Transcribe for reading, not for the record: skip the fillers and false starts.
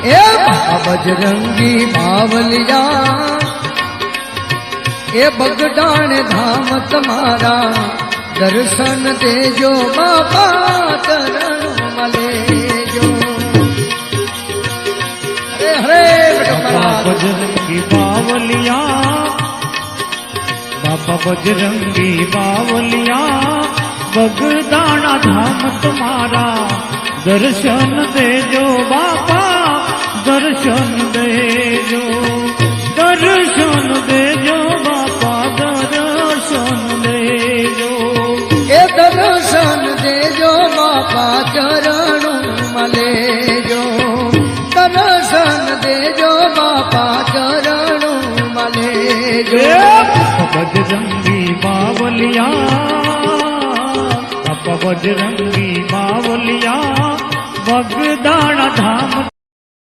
ए बजरंगी बावलिया ए बगडाण धाम तुम्हारा दर्शन देजो बाबा चरण मलेजो। हरे हरे बाबा बजरंगी बावलिया, बाबा बजरंगी बावलिया, बगदाना धाम तुम्हारा दर्शन देजो बाबा दर्शन देजो, दर्शन देजो बाबा दर्शन देजो। ए दर्शन देजो बाबा चरण मलेजो, दर्शन देजो बाबा चरण मलेजो। बजरंगी बावलिया, बाबा बजरंगी बावलिया, बगदाना धाम